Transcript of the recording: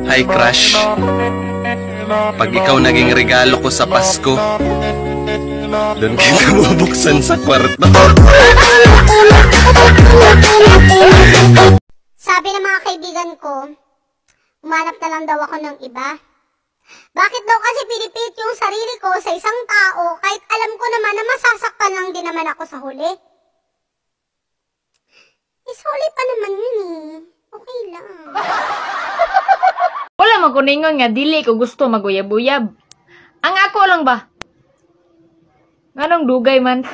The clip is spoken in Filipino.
Hi crush, pag ikaw naging regalo ko sa Pasko, doon kita bubuksan sa kwarto. Sabi ng mga kaibigan ko, umanap na lang daw ako ng iba. Bakit daw kasi pinipilit yung sarili ko sa isang tao kahit alam ko naman na masasaktan lang din naman ako sa huli? Sa huli pa naman yun eh. Okay lang. Wala makuningon nga dili ko gusto maguyab-uyab. Ang ako lang ba? Nganong dugay man?